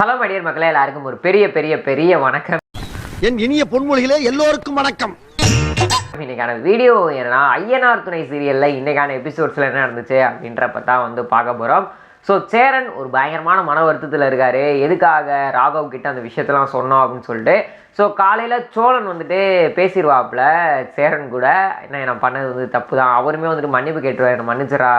Hello மடியர் மக்களே, எல்லாருக்கும் ஒரு பெரிய பெரிய பெரிய வணக்கம். என் இனிய பொன்மொழிகளே எல்லோருக்கும் வணக்கம். இன்னைக்கான வீடியோ என்னன்னா, ஐயனார் துணை சீரியல்ல இன்னைக்கான எபிசோட்ஸ்ல என்ன நடந்துச்சு அப்படின்றப்ப தான் வந்து பார்க்க போறோம். ஸோ சேரன் ஒரு பயங்கரமான மன வருத்தத்தில் இருக்காரு. எதுக்காக ராகவ் கிட்ட அந்த விஷயத்தெல்லாம் சொன்னோம் அப்படின்னு சொல்லிட்டு. ஸோ காலையில் சோழன் வந்துட்டு பேசிடுவாப்புல சேரன் கூட, என்ன நான் பண்ணது வந்து தப்பு தான். அவருமே வந்துட்டு மன்னிப்பு கேட்டுருவார், என்ன மன்னிச்சிடா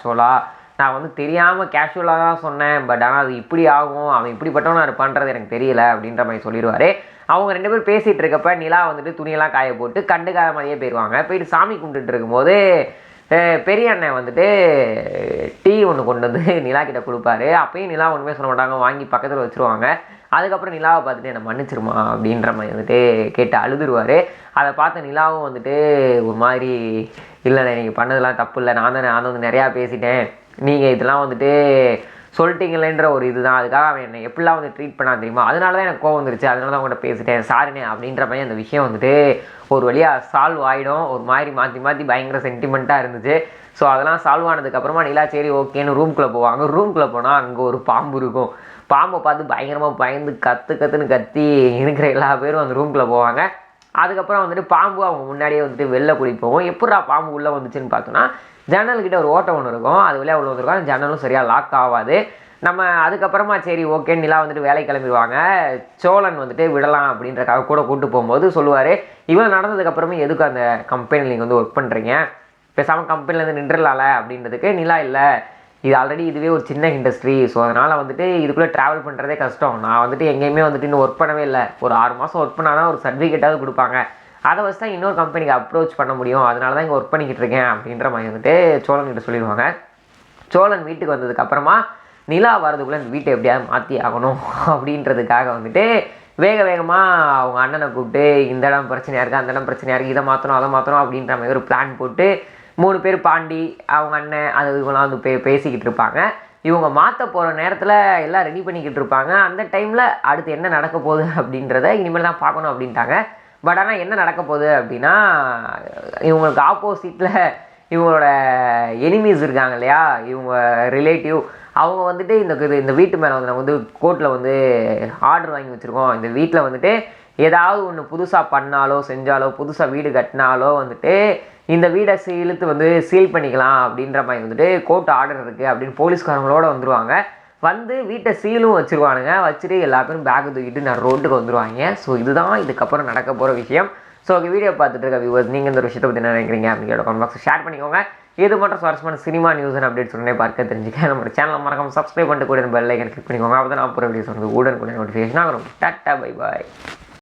சோழா, நான் வந்து தெரியாமல் கேஷுவலாக தான் சொன்னேன், பட் ஆனால் அது இப்படி ஆகும், அவன் இப்படிப்பட்டவன் நான் பண்ணுறது எனக்கு தெரியல அப்படின்ற மாதிரி சொல்லிடுவார். அவங்க ரெண்டு பேரும் பேசிகிட்டு இருக்கப்ப நிலா வந்துட்டு துணியெல்லாம் காய போட்டு கண்டுக்காத மாதிரியே போயிடுவாங்க. போயிட்டு சாமி கும்பிட்டுட்டு இருக்கும்போது பெரிய அண்ணன் வந்துட்டு டீ ஒன்று கொண்டு வந்து நிலா கிட்ட கொடுப்பாரு. அப்பயும் நிலா ஒன்றுமே சொல்ல மாட்டாங்க, வாங்கி பக்கத்தில் வச்சுருவாங்க. அதுக்கப்புறம் நிலாவை பார்த்துட்டு என்னை மன்னிச்சிருமா அப்படின்ற மாதிரி வந்துட்டு கேட்டு அழுதுருவார். அதை பார்த்த நிலாவும் வந்துட்டு ஒரு மாதிரி, இல்லைண்ணே நீங்கள் பண்ணதெல்லாம் தப்பு இல்லை, நான் வந்து நிறையா பேசிட்டேன், நீங்கள் இதெல்லாம் வந்துட்டு சொல்லிட்டீங்களேன்ற ஒரு இதுதான், அதுக்காக அவன் என்னை எப்படிலாம் வந்து ட்ரீட் பண்ணா தெரியுமா, அதனால தான் எனக்கு கோவம் வந்துருச்சு, அதனால தான் உங்கள்கிட்ட பேசிட்டேன், சாரிண்ணே அப்படின்ற மாதிரி அந்த விஷயம் வந்துட்டு ஒரு வழியாக சால்வ் ஆகிடும். ஒரு மாதிரி மாற்றி மாற்றி பயங்கர சென்டிமெண்ட்டாக இருந்துச்சு. ஸோ அதெல்லாம் சால்வ் ஆனதுக்கப்புறமா நிலா சரி ஓகேன்னு ரூம்குள்ளே போவாங்க. ரூம்குள்ளே போனால் அங்கே ஒரு பாம்பு இருக்கும். பாம்பை பார்த்து பயங்கரமாக பயந்து கத்துன்னு கத்தி இருக்கிற எல்லா பேரும் அந்த ரூம்குள்ளே போவாங்க. அதுக்கப்புறம் வந்துட்டு பாம்பு அவங்க முன்னாடியே வந்துட்டு வெளில கூட்டிகிட்டு போவோம். எப்படா பாம்பு உள்ளே வந்துச்சுன்னு பார்த்தோன்னா, ஜன்னல்கிட்ட ஒரு ஓட்டம் ஒன்று இருக்கும், அது வழியாக உள்ள வந்துருக்கும். அந்த ஜன்னலும் சரியாக லாக் ஆகாது. நம்ம அதுக்கப்புறமா சரி ஓகேன்னு நிலா வந்துட்டு வேலை கிளம்பிடுவாங்க. சோழன் வந்துட்டு விடலாம் அப்படின்றக்காக கூட கூப்பிட்டு போகும்போது சொல்லுவார், இவ்வளோ நடந்ததுக்கப்புறமே எதுக்கு அந்த கம்பெனியில் நீங்கள் வந்து ஒர்க் பண்ணுறீங்க, பேசாமல் கம்பெனிலேருந்து நின்றுலாம்ல அப்படின்றதுக்கு நிலா இல்லை, இது ஆல்ரெடி இதுவே ஒரு சின்ன இண்டஸ்ட்ரி, ஸோ அதனால் வந்துட்டு இதுக்குள்ளே ட்ராவல் பண்ணுறதே கஷ்டம், நான் வந்துட்டு எங்கேயுமே வந்துட்டு இன்னும் ஒர்க் பண்ணவே இல்லை, ஒரு 6 மாதம் ஒர்க் பண்ணால் தான் ஒரு சர்டிஃபிகேட்டாவது கொடுப்பாங்க, அதை வச்சு தான் இன்னொரு கம்பெனிக்கு அப்ரோச் பண்ண முடியும், அதனால தான் இங்கே ஒர்க் பண்ணிக்கிட்டு இருக்கேன் அப்படின்ற மாதிரி வந்துட்டு சோழன்கிட்ட சொல்லிடுவாங்க. சோழன் வீட்டுக்கு வந்ததுக்கப்புறமா நிலா வரதுக்குள்ளே இந்த வீட்டை எப்படியாவது மாற்றி ஆகணும் அப்படின்றதுக்காக வந்துட்டு வேகமாக அவங்க அண்ணனை கூப்பிட்டு, இந்த இடம் பிரச்சனையாக இருக்குது, அந்த இடம் பிரச்சனையாக இருக்குது, இதை மாற்றணும் அதை மாற்றணும் அப்படின்ற மாதிரி ஒரு பிளான் போட்டு 3 பேர் பாண்டி அவங்க அண்ணன் அது இவங்களாம் வந்து பேசிக்கிட்டு இருப்பாங்க. இவங்க மாற்ற போகிற நேரத்தில் எல்லாம் ரெடி பண்ணிக்கிட்டு இருப்பாங்க. அந்த டைமில் அடுத்து என்ன நடக்க போகுது அப்படின்றத இனிமேல் தான் பார்க்கணும் அப்படின்ட்டாங்க. பட் ஆனால் என்ன நடக்க போகுது அப்படின்னா, இவங்களுக்கு ஆப்போசிட்டில் இவங்களோட எனிமீஸ் இருக்காங்க இல்லையா, இவங்க ரிலேட்டிவ், அவங்க வந்துட்டு இந்த வீட்டு மேலே வந்து நம்ம வந்து கோர்ட்டில் வந்து ஆர்டர் வாங்கி வச்சுருக்கோம், இந்த வீட்டில் வந்துட்டு ஏதாவது ஒன்று புதுசாக பண்ணாலோ செஞ்சாலோ புதுசாக வீடு கட்டினாலோ வந்துட்டு இந்த வீடை இழுத்து வந்து சீல் பண்ணிக்கலாம் அப்படின்ற மாதிரி வந்துட்டு கோர்ட் ஆர்டர் இருக்குது அப்படின்னு போலீஸ்காரங்களோட வந்துடுவாங்க. வந்து வீட்டை சீலும் வச்சுருவானுங்க. வச்சுட்டு எல்லா பேரும் பேக்கை தூக்கிட்டு நான் ரோட்டுக்கு வந்துடுவாங்க. ஸோ இதுதான் இதுக்கப்புறம் நடக்க போகிற விஷயம். ஸோ வீடியோ பார்த்துட்டு இருக்க வியூவர்ஸ், நீங்கள் இந்த விஷயத்தை பற்றி என்ன நினைக்கிறீங்க அப்படிங்கிற கமெண்ட் பாக்ஸை ஷேர் பண்ணிக்கோங்க. இது மட்டும் சுவாரஸ்யமான சினிமா நியூஸ் அண்ட் அப்டேட்ஸ் உடனே பார்க்க தெரிஞ்சுக்க நம்ம சேனலை மறக்காம சப்ஸ்கிரைப் பண்ணிட்டு கூட பெல் ஐக்கன் கிளிக் பண்ணிக்கோங்க. அப்போ தான் நான் போகிற வீடியோஸ் வந்து உடனுக்குடன் நோட்டிஃபிகேஷன் ஆகணும். Tata bye bye.